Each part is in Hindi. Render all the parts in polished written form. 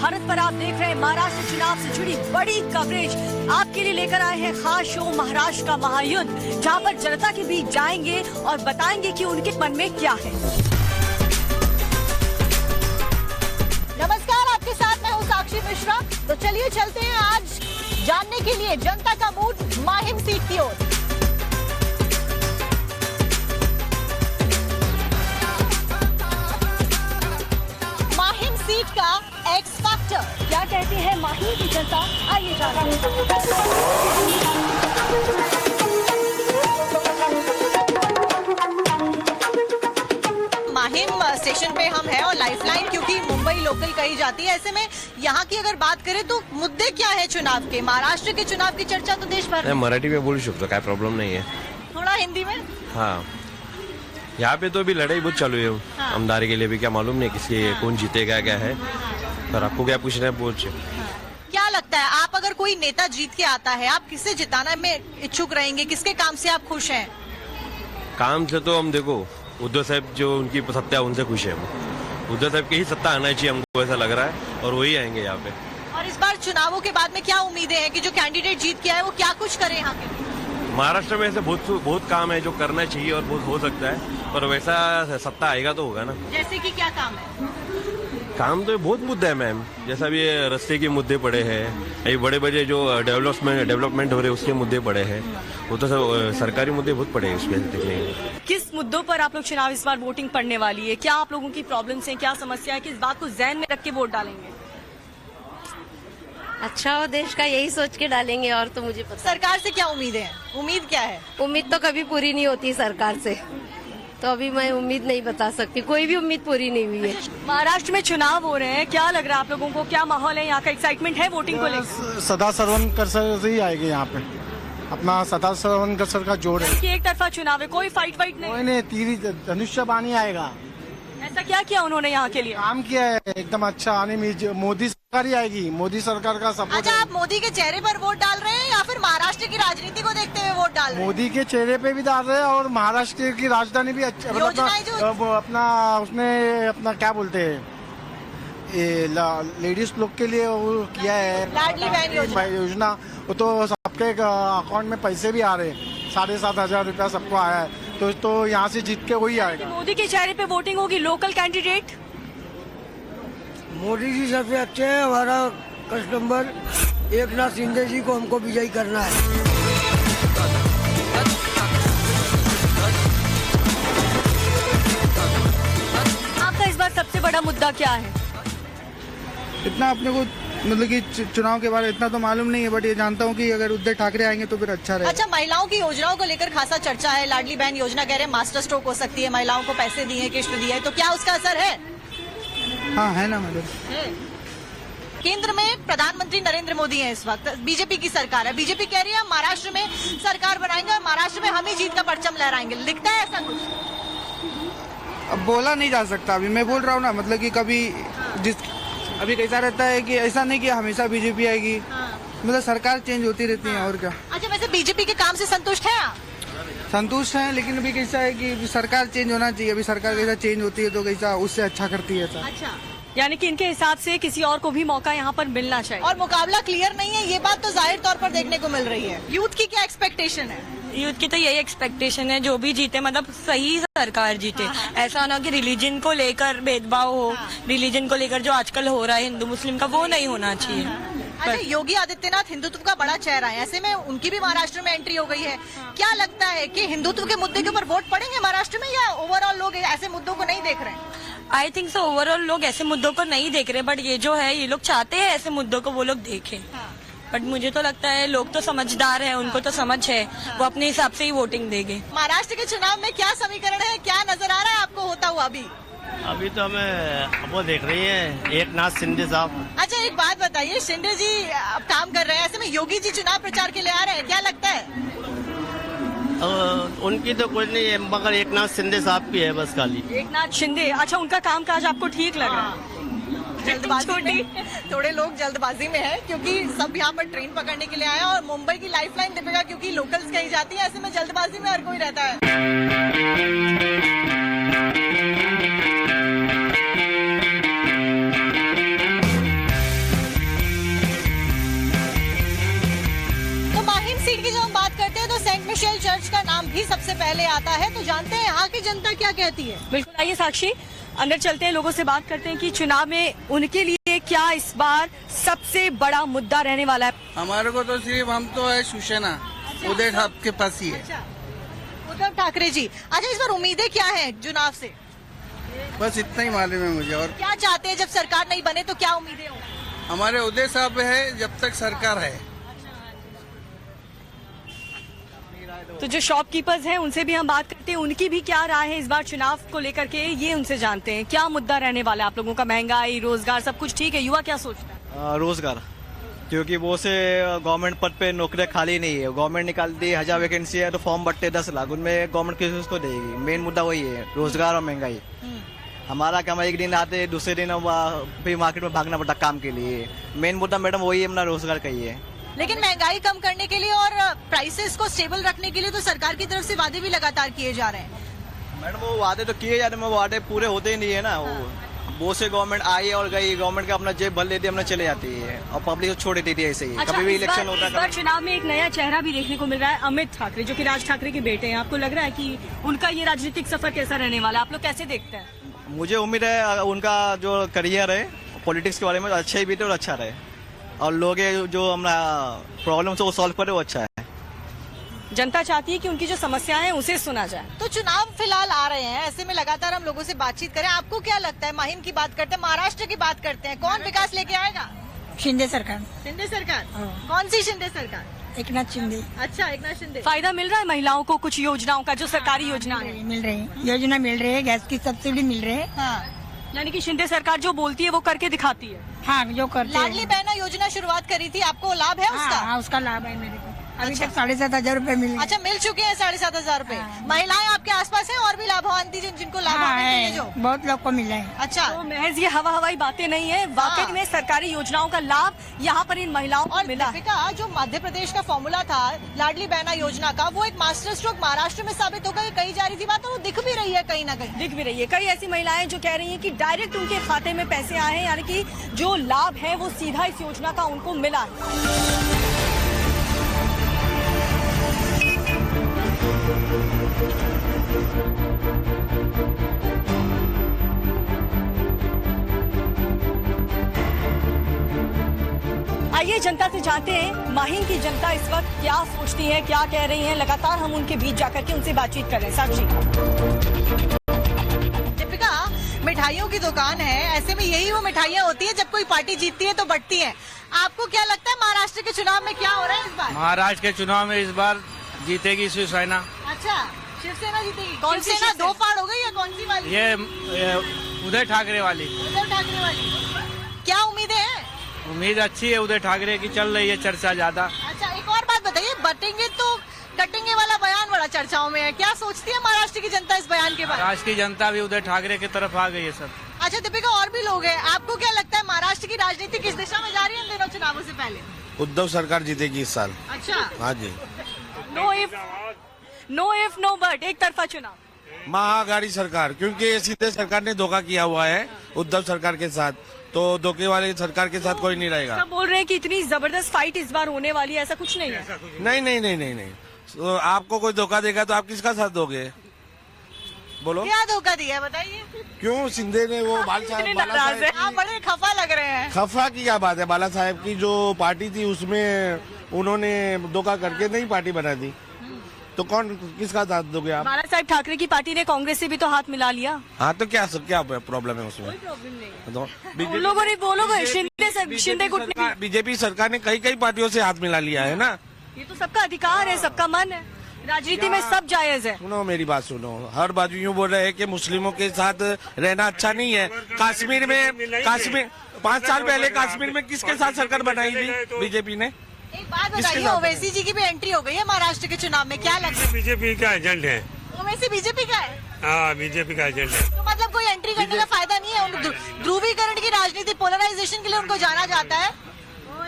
भारत पर आप देख रहे हैं महाराष्ट्र चुनाव से जुड़ी बड़ी कवरेज। आपके लिए लेकर आए हैं खास शो महाराष्ट्र का महायुद्ध, जहां पर जनता के बीच जाएंगे और बताएंगे कि उनके मन में क्या है। नमस्कार, आपके साथ मैं हूं साक्षी मिश्रा। तो चलिए चलते हैं आज जानने के लिए जनता का मूड माहिम सीट की ओर। माहिम सीट का एक्स फैक्टर क्या कहती है माहिम की जनता, आइए जानते हैं। माहिम स्टेशन पे हम हैं और लाइफलाइन क्योंकि मुंबई लोकल कही जाती है। ऐसे में यहाँ की अगर बात करें तो मुद्दे क्या है चुनाव के? महाराष्ट्र के चुनाव की चर्चा तो देश भर में। मराठी में बोलू शकतो, काय प्रॉब्लम नहीं है। थोड़ा हिंदी में। हाँ, यहाँ पे तो अभी लड़ाई बहुत चालू है। हाँ। आमदारी के लिए भी क्या मालूम नहीं किसकी कौन जीतेगा क्या है, पर आपको क्या पूछना है पूछ। क्या लगता है, आप अगर कोई नेता जीत के आता है, आप किसे जिताने में इच्छुक रहेंगे? किसके काम से आप खुश हैं? काम से तो हम देखो, उद्धव साहब जो उनकी सत्ता है उनसे खुश है हम। उद्धव साहब की ही सत्ता आना चाहिए, हमको ऐसा लग रहा है, और वही आएंगे यहाँ पे। और इस बार चुनावों के बाद में क्या उम्मीदें हैं कि जो कैंडिडेट जीत के आए वो क्या कुछ करे यहाँ के? महाराष्ट्र में ऐसे बहुत काम है जो करना चाहिए और बहुत हो सकता है, पर वैसा सत्ता आएगा तो होगा ना। जैसे कि क्या काम है? काम तो बहुत मुद्दा है मैम, जैसा भी ये रास्ते के मुद्दे पड़े हैं, ये बड़े बड़े जो डेवलपमेंट हो रहे हैं उसके मुद्दे पड़े हैं, वो तो सब सरकारी मुद्दे बहुत पड़े हैं उसमें देखने में। किस मुद्दों पर आप लोग चुनाव इस बार वोटिंग पड़ने वाली है? क्या आप लोगों की प्रॉब्लम्स हैं, क्या समस्या है, किस बात को ध्यान में रख के वोट डालेंगे? अच्छा हो देश का, यही सोच के डालेंगे। और तो मुझे पता, सरकार से क्या उम्मीदें हैं? उम्मीद क्या है? उम्मीद तो कभी पूरी नहीं होती सरकार से, तो अभी मैं उम्मीद नहीं बता सकती। कोई भी उम्मीद पूरी नहीं हुई है। महाराष्ट्र में चुनाव हो रहे हैं, क्या लग रहा है आप लोगों को? क्या माहौल है यहाँ का? एक्साइटमेंट है वोटिंग को लेकर? सदा सरवणकर से ही आएंगे यहाँ पे, अपना सदा सरवणकर सर का जोड़ है। कि एक तरफा चुनाव है, कोई फाइट नहीं? कोई नहीं, तीरी धनुष्य बानी आएगा। ऐसा क्या किया उन्होंने यहाँ के लिए? काम किया है एकदम अच्छा। आने में मोदी सरकार ही आएगी, मोदी सरकार का सपोर्ट अच्छा, है। आप मोदी के चेहरे पर वोट डाल रहे हैं या फिर महाराष्ट्र की राजनीति को देखते हुए वोट डाल रहे हैं? मोदी के चेहरे पे भी डाल रहे हैं और महाराष्ट्र की राजधानी भी अच्छा, मतलब योजनाएं जो- अपना उसने अपना क्या बोलते हैं, लेडीज लोग के लिए वो किया है लाडली बहन योजना। वो तो सबके अकाउंट में पैसे भी आ रहे हैं, 7,500 रुपया सबको आया है। तो यहाँ से जीत के वही आएगा। मोदी के चेहरे पे वोटिंग होगी। लोकल कैंडिडेट मोदी जी सबसे अच्छे हैं। हमारा कस्टमर एकनाथ शिंदे जी को हमको विजयी करना है। आपका इस बार सबसे बड़ा मुद्दा क्या है? इतना अपने को मतलब कि चुनाव के बारे में इतना तो मालूम नहीं है, बट ये जानता हूँ कि अगर उद्धव ठाकरे आएंगे तो फिर अच्छा रहेगा। अच्छा, महिलाओं की योजनाओं को लेकर खासा चर्चा है। लाडली बहन योजना कह रहे हैं मास्टर स्ट्रोक हो सकती है, महिलाओं को पैसे दिए, किश्त दी है, तो क्या उसका असर है? हाँ है ना मैडम। केंद्र में प्रधानमंत्री नरेंद्र मोदी हैं इस वक्त, बीजेपी की सरकार है। बीजेपी कह रही है महाराष्ट्र में सरकार बनाएंगे और महाराष्ट्र में हम ही जीत का परचम लहराएंगे। लिखता है ऐसा कुछ? अब बोला नहीं जा सकता। अभी मैं बोल रहा हूँ ना, मतलब कि कभी अभी कैसा रहता है कि ऐसा नहीं कि हमेशा बीजेपी आएगी, मतलब सरकार चेंज होती रहती है और क्या। अच्छा, वैसे बीजेपी के काम से संतुष्ट हैं आप? संतुष्ट है, लेकिन अभी कैसा है कि सरकार चेंज होना चाहिए। अभी सरकार कैसा चेंज होती है तो कैसा उससे अच्छा करती है। अच्छा, यानी कि इनके हिसाब से किसी और को भी मौका यहाँ पर मिलना चाहिए। और मुकाबला क्लियर नहीं है, ये बात तो जाहिर तौर पर देखने को मिल रही है। यूथ की क्या एक्सपेक्टेशन है? यूथ की तो यही एक्सपेक्टेशन है, जो भी जीते मतलब सही सरकार जीते। ऐसा ना कि रिलीजन को लेकर भेदभाव हो, रिलीजन को लेकर जो आजकल हो रहा है हिंदू मुस्लिम का, वो नहीं होना चाहिए। अच्छा, योगी आदित्यनाथ हिंदुत्व का बड़ा चेहरा है, ऐसे में उनकी भी महाराष्ट्र में एंट्री हो गई है। क्या लगता है कि हिंदुत्व के मुद्दे के ऊपर वोट पड़ेंगे महाराष्ट्र में, या ओवरऑल लोग ऐसे मुद्दों को नहीं देख रहे हैं? आई थिंक सो ओवरऑल लोग ऐसे मुद्दों को नहीं देख रहे, बट ये जो है ये लोग चाहते हैं ऐसे मुद्दों को वो लोग देखें। बट मुझे तो लगता है लोग तो समझदार हैं, उनको तो समझ है, वो अपने हिसाब से ही वोटिंग देंगे। महाराष्ट्र के चुनाव में क्या समीकरण है, क्या नजर आ रहा है आपको होता हुआ अभी? अभी तो हमें वो देख रही है एकनाथ शिंदे साहब। अच्छा, एक बात बताइए, शिंदे जी अब काम कर रहे हैं, ऐसे में योगी जी चुनाव प्रचार के लिए आ रहे हैं, क्या लगता है? उनकी तो कुछ नहीं है, मगर एकनाथ शिंदे साहब की है बस खाली। एकनाथ शिंदे, अच्छा उनका कामकाज आपको ठीक लग रहा है? जल्दबाजी में थोड़े लोग जल्दबाजी में हैं, क्योंकि सब यहाँ पर ट्रेन पकड़ने के लिए आए हैं और मुंबई की लाइफलाइन दीपिका क्योंकि लोकल्स कही जाती है, ऐसे में जल्दबाजी में हर कोई रहता है। जनता क्या कहती है? बिल्कुल, आइए साक्षी अंदर चलते हैं, लोगों से बात करते हैं कि चुनाव में उनके लिए क्या इस बार सबसे बड़ा मुद्दा रहने वाला है। हमारे को तो सिर्फ हम तो है शिवसेना, उदय ठाकरे के पास ही है। अच्छा, उद्धव ठाकरे जी। अच्छा, इस बार उम्मीदें क्या है चुनाव से? बस इतना ही मालूम है मुझे। और क्या चाहते हैं जब सरकार नहीं बने तो क्या उम्मीदें हो? हमारे उदय साहब है जब तक सरकार है। तो जो शॉपकीपर्स हैं उनसे भी हम बात करते हैं, उनकी भी क्या राय है इस बार चुनाव को लेकर के, ये उनसे जानते हैं। क्या मुद्दा रहने वाला है आप लोगों का? महंगाई, रोजगार, सब कुछ ठीक है? युवा क्या सोचता है? रोजगार, क्योंकि वो से गवर्नमेंट पद पे नौकरियां खाली नहीं है। गवर्नमेंट निकालती है 1000 वैकेंसी है तो फॉर्म भरते 10 लाख, उनमें गवर्नमेंट किसी उसको देगी। मेन मुद्दा वही है, रोजगार और महंगाई। हमारा काम एक दिन आते दूसरे दिन फिर मार्केट में भागना पड़ता काम के लिए। मेन मुद्दा मैडम वही है, अपना रोजगार का ही है। लेकिन महंगाई कम करने के लिए और प्राइसेस को स्टेबल रखने के लिए तो सरकार की तरफ से वादे भी लगातार किए जा रहे हैं। मैडम वो वादे तो किए जा रहे हैं, वो वादे पूरे होते ही नहीं है ना। वो से गवर्नमेंट आई और गई, गवर्नमेंट का अपना जेब भर लेती है, अपना चले जाती है और पब्लिक को छोड़ देती है ऐसे ही। अच्छा, कभी भी इस इलेक्शन बार होता है। चुनाव में एक नया चेहरा भी देखने को मिल रहा है, अमित ठाकरे, जो कि राज ठाकरे के बेटे हैं। आपको लग रहा है कि उनका ये राजनीतिक सफर कैसा रहने वाला है? आप लोग कैसे देखते हैं? मुझे उम्मीद है उनका जो करियर है पॉलिटिक्स के बारे में अच्छा ही बीते और अच्छा रहे, और लोग जो हमारा प्रॉब्लम से वो सॉल्व करे वो अच्छा है। जनता चाहती है कि उनकी जो समस्याएं हैं उसे सुना जाए। तो चुनाव फिलहाल आ रहे हैं, ऐसे में लगातार हम लोगों से बातचीत करें। आपको क्या लगता है? माहिम की बात करते हैं, महाराष्ट्र की बात करते हैं, कौन विकास लेके आएगा? शिंदे सरकार। शिंदे सरकार? कौन सी शिंदे सरकार? एकनाथ शिंदे। अच्छा, एकनाथ शिंदे। फायदा मिल रहा है महिलाओं को कुछ योजनाओं का, जो सरकारी योजना है? मिल रहे हैं, योजना मिल रही है, गैस की सब्सिडी मिल रही है। हाँ, यानी कि शिंदे सरकार जो बोलती है वो करके दिखाती है। हाँ, जो करते लाडली हैं। बहना योजना शुरुआत करी थी, आपको लाभ है उसका? हाँ, उसका लाभ है मेरे को। अभी अच्छा। तक 7,500 रुपए मिले। अच्छा, मिल चुके हैं 7,500 रुपए। महिलाएं आपके आसपास हैं और भी लाभान्वित जिनको लाभ हाँ, होने चाहिए जो? बहुत लोग को मिला है। अच्छा, तो महज ये हवाई बातें नहीं है, वाकई में सरकारी योजनाओं का लाभ यहाँ पर इन महिलाओं को और मिला है। दीपिका, जो मध्य प्रदेश का फॉर्मूला था लाडली बहना योजना का, वो एक मास्टर स्ट्रोक महाराष्ट्र में साबित होकर कही जा रही थी बात, और वो दिख भी रही है कहीं ना कहीं। दिख भी रही है, कई ऐसी महिलाएं जो कह रही हैं कि डायरेक्ट उनके खाते में पैसे आए हैं, यानी कि जो लाभ है वो सीधा इस योजना का उनको मिला है। आइए जनता से जानते हैं माहिम की जनता इस वक्त क्या सोचती है, क्या कह रही है। लगातार हम उनके बीच जाकर के उनसे बातचीत कर रहे हैं। साक्षी, दीपिका, मिठाइयों की दुकान है, ऐसे में यही वो मिठाइयाँ होती है जब कोई पार्टी जीतती है तो बढ़ती है। आपको क्या लगता है महाराष्ट्र के चुनाव में क्या हो रहा है इस बार? महाराष्ट्र के चुनाव में इस बार जीतेगी शिवसेना। अच्छा, शिवसेना जीतेगी। कौन सी शिवसेना शिवसेना? दो फाड़ हो गई या कौन सी वाली? ये उदय ठाकरे वाली। उद्धव ठाकरे वाली। क्या उम्मीदें हैं? उम्मीद अच्छी है, उदय ठाकरे की चल रही है चर्चा ज्यादा। अच्छा, एक और बात बताइए, बटेंगे तो कटेंगे वाला बयान बड़ा चर्चाओं में है, क्या सोचती है महाराष्ट्र की जनता इस बयान के बारे में? महाराष्ट्र की जनता भी उदय ठाकरे की तरफ आ गई है सब। अच्छा दीपिका, और भी लोग हैं, आपको क्या लगता है महाराष्ट्र की राजनीति किस दिशा में जा रही है इन दिनों चुनावों से पहले? उद्धव सरकार जीतेगी इस साल। अच्छा, हाँ जी। नो इफ नो बट, एक तरफा चुनाव। महाआघाड़ी सरकार, क्योंकि सीधे सरकार ने धोखा किया हुआ है उद्धव सरकार के साथ, तो धोखे वाले सरकार के साथ कोई नहीं रहेगा। सब बोल रहे हैं कि इतनी जबरदस्त फाइट इस बार होने वाली है, ऐसा कुछ नहीं है। नहीं नहीं नहीं नहीं नहीं, तो आपको कोई धोखा देगा तो आप किसका साथ दोगे? बोलो क्या धोखा दिया है बताइए। क्यों शिंदे ने वो बाला साहब आप बड़े खफा लग रहे हैं। खफा की क्या बात है? बाला साहब की जो पार्टी थी उसमें उन्होंने धोखा करके नहीं पार्टी बना दी, तो कौन किसका साथ दोगे आप? बाला साहब ठाकरे की पार्टी ने कांग्रेस से भी तो हाथ मिला लिया। हाँ, तो क्या प्रॉब्लम है उसमें? उन लोगों ने बोलो शिंदे गुट ने बीजेपी सरकार ने कई पार्टियों से हाथ मिला लिया है ना। ये तो सबका अधिकार है, सबका मन है, राजनीति में सब जायज है। सुनो मेरी बात सुनो, हर बाजू यूँ बोल रहे हैं कि मुस्लिमों के साथ रहना अच्छा नहीं है। कश्मीर 5 साल पहले कश्मीर में किसके साथ सरकार बनाई थी बीजेपी ने? एक बात बताइए, ओवैसी जी की भी एंट्री हो गई है महाराष्ट्र के चुनाव में, क्या लगता है? बीजेपी का एजेंट है। ओवैसी बीजेपी का है? हाँ, बीजेपी का एजेंट है। तो मतलब कोई एंट्री करने का फायदा नहीं है? ध्रुवीकरण की राजनीति, पोलराइजेशन के लिए उनको जाना जाता है।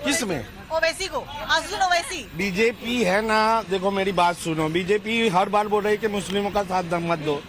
किस में? ओवैसी को, अजून ओवैसी। बीजेपी है ना, देखो मेरी बात सुनो, बीजेपी हर बार बोल रही है कि मुस्लिमों का साथ मत दो,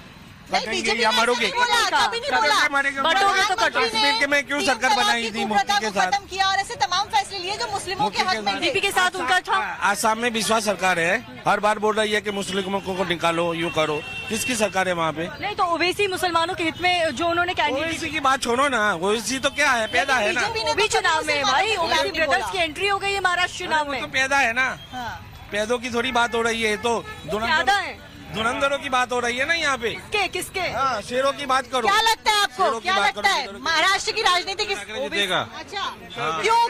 बीजेपी या मरोगे। कभी नहीं बोला। कश्मीर के में क्यों सरकार बनाई थी मोदी के साथ? खत्म किया और ऐसे तमाम फैसले ले लिए जो मुस्लिमों के हक में थे। बीजेपी के साथ उनका था। आसाम में विश्वास सरकार है, हर बार बोल रही है कि मुस्लिमों को निकालो, यूँ करो। किसकी सरकार है वहाँ पे? नहीं तो ओवैसी मुसलमानों के हित में जो उन्होंने कैंडिडेट ओवैसी की बात छोड़ो ना, ओवैसी तो क्या है, पैदा है ना, बीजेपी ने भी तो चुनाव में भाई मुसलमानों ओवैसी को ब्रदर्स बोला। की एंट्री हो गई है महाराष्ट्र चुनाव वो में। तो पैदा है ना, हाँ। पैदों की थोड़ी बात हो रही है, तो ज्यादा है। धुरंधरों की बात हो रही है ना यहाँ पे। किसके हाँ, शेरों की बात करो। क्या लगता है आपको, शेरों की क्या बात लगता करो, है शेरों की। महाराष्ट्र की राजनीति किस जीतेगा। अच्छा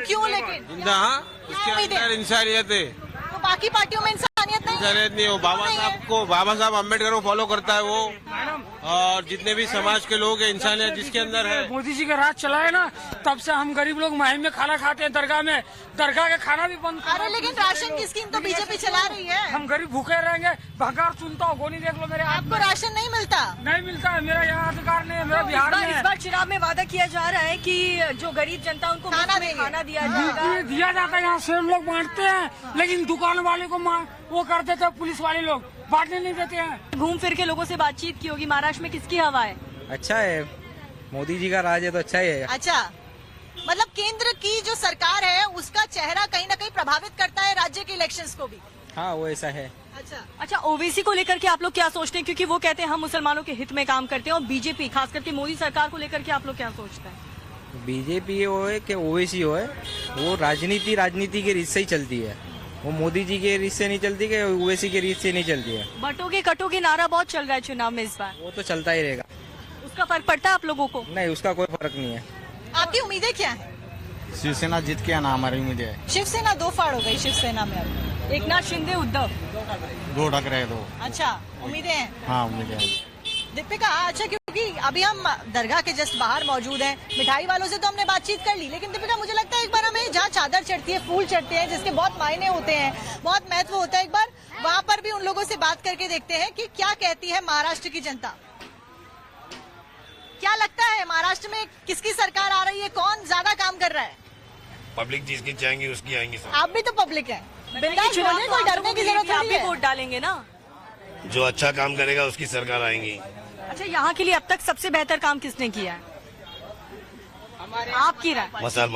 क्यों लेकिन उसके उम्मीद है? अंदर इंसानियत है, तो बाकी पार्टियों में इंसानियत नहीं है? इंसानियत नहीं हो। बाबा साहब अम्बेडकर को फॉलो करता है वो, और जितने भी समाज के लोग हैं, इंसानियत जिसके अंदर है। मोदी जी का राज चला है ना, तब से हम गरीब लोग माहिम में खाना खाते हैं, दरगाह में, दरगाह का खाना भी बंद। अरे लेकिन राशन की स्कीम तो बीजेपी चला रही है। हम गरीब भूखे रहेंगे, भगार सुनता हूँ, गोली देख लो मेरे हाथ आपको राशन नहीं मिलता? नहीं मिलता है, मेरा यहाँ अधिकार नहीं है, मेरा बिहार में इस है। बार चुनाव में वादा किया जा रहा है कि जो गरीब जनता उनको खाना मुफ्त में देंगे। खाना दिया जाएगा। ये दिया जाता है, यहाँ से हम लोग बांटते हैं, लेकिन दुकान वाले को वो कर देते हैं, पुलिस वाले लोग बांटने नहीं देते हैं। घूम फिर के लोगों से बातचीत की होगी, महाराष्ट्र में किसकी हवा है? अच्छा है, मोदी जी का राज है तो अच्छा ही है। अच्छा, मतलब केंद्र की जो सरकार है उसका चेहरा कहीं ना कहीं प्रभावित करता है राज्य के इलेक्शंस को भी। हाँ, वो ऐसा है। अच्छा ओवैसी को लेकर के आप लोग क्या सोचते हैं? क्योंकि वो कहते हैं हम मुसलमानों के हित में काम करते हैं, और बीजेपी खास करके मोदी सरकार को लेकर के आप लोग क्या सोचते हैं? बीजेपी हो है कि ओवैसी हो है, वो राजनीति के रीत से ही चलती है। वो मोदी जी के रीत से नहीं चलती, कि ओवैसी के रीत से नहीं चलती है। बटोगे कटोगे नारा बहुत चल रहा है चुनाव में इस बार, वो तो चलता ही रहेगा। उसका फर्क पड़ता है आप लोगों को? नहीं, उसका कोई फर्क नहीं है। आपकी उम्मीदें क्या है? शिवसेना जीत के आना हमारी उम्मीद है। शिवसेना दो फाड़ हो गई शिवसेना में अब। एकनाथ शिंदे उद्धव। दो टकराए दो। अच्छा, उम्मीदें हैं? हाँ, उम्मीद है। दीपिका, अच्छा क्योंकि अभी हम दरगाह के जस्ट बाहर मौजूद हैं, मिठाई वालों से तो हमने बातचीत कर ली, लेकिन दीपिका मुझे लगता है एक बार हमें जहाँ चादर चढ़ती है, फूल चढ़ते हैं, जिसके बहुत मायने होते हैं, बहुत महत्व होता है, एक बार वहाँ पर भी उन लोगों से बात करके देखते हैं कि क्या कहती है महाराष्ट्र की जनता। क्या लगता है महाराष्ट्र में किसकी सरकार आ रही है, कौन ज्यादा काम कर रहा है? पब्लिक जिसकी चाहेंगी उसकी आएंगी। आप भी तो पब्लिक है, बिंदास बोले, कोई डरने की जरूरत आप नहीं भी है। वोट डालेंगे ना? जो अच्छा काम करेगा उसकी सरकार आएंगी। अच्छा, यहाँ के लिए अब तक सबसे बेहतर काम किसने किया है आपकी राय? मसाल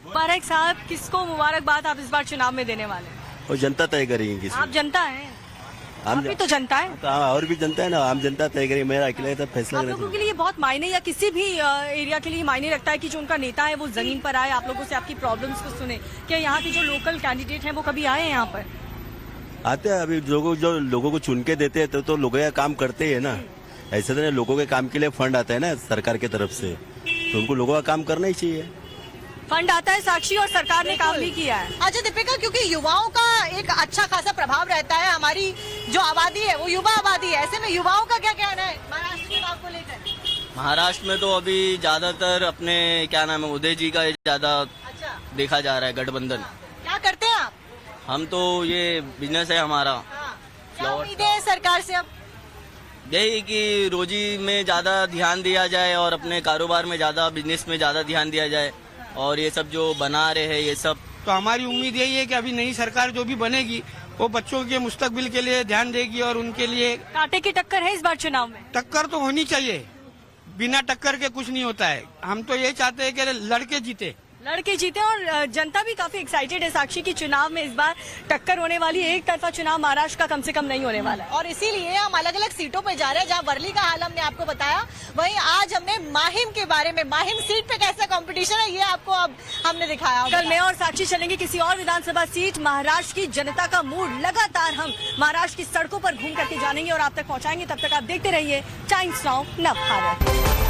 मुबारक साहब, किसको मुबारकबाद आप इस बार चुनाव में देने वाले हैं? और जनता तय करेगी आप जनता हैं, आप भी तो जनता है। और भी जनता है ना, आम जनता तय करेगी, मेरा अकेले तो फैसला आप लोगों के लिए बहुत मायने, या किसी भी एरिया के लिए मायने रखता है कि जो उनका नेता है वो जमीन पर आए, आप लोगों से आपकी प्रॉब्लम्स को सुने? क्या यहाँ के जो लोकल कैंडिडेट हैं वो कभी आए हैं यहाँ पर? आते हैं, अभी जो लोगों को चुन के देते हैं तो लोगों का काम करते हैं ना। ऐसे तो नहीं, लोगों के काम के लिए फंड आता है ना सरकार की तरफ से, तो उनको लोगों का काम करना ही चाहिए। फंड आता है साक्षी, और सरकार ने काम भी किया है। अच्छा दीपिका, क्योंकि युवाओं का एक अच्छा खासा प्रभाव रहता है, हमारी जो आबादी है वो युवा आबादी है, ऐसे में युवाओं का क्या कहना है महाराष्ट्र चुनाव को लेकर? महाराष्ट्र में तो अभी ज्यादातर अपने क्या नाम है, उदय जी का ज्यादा देखा जा रहा है गठबंधन। क्या करते हैं आप? हम तो ये बिजनेस है हमारा। क्या उम्मीदें हैं सरकार से अब? यही कि रोजी में ज्यादा ध्यान दिया जाए, और अपने कारोबार में ज्यादा, बिजनेस में ज्यादा ध्यान दिया जाए, और ये सब जो बना रहे हैं ये सब। तो हमारी उम्मीद यही है कि अभी नई सरकार जो भी बनेगी वो बच्चों के मुस्तकबिल के लिए ध्यान देगी, और उनके लिए कांटे की टक्कर है इस बार चुनाव में। टक्कर तो होनी चाहिए, बिना टक्कर के कुछ नहीं होता है। हम तो ये चाहते हैं कि लड़के जीते, लड़के जीते, और जनता भी काफी एक्साइटेड है साक्षी की चुनाव में इस बार टक्कर होने वाली है। एक तरफा चुनाव महाराष्ट्र का कम से कम नहीं होने वाला है, और इसीलिए हम अलग अलग सीटों पे जा रहे हैं। जहाँ वर्ली का हाल हमने आपको बताया, वहीं आज हमने माहिम के बारे में, माहिम सीट पे कैसा कंपटीशन है ये आपको अब हमने दिखाया। कल मैं और साक्षी चलेंगे किसी और विधानसभा सीट। महाराष्ट्र की जनता का मूड लगातार हम महाराष्ट्र की सड़कों पर घूम करके जानेंगे और आप तक पहुंचाएंगे। तब तक आप देखते रहिए टाइम्स नाउ नव भारत।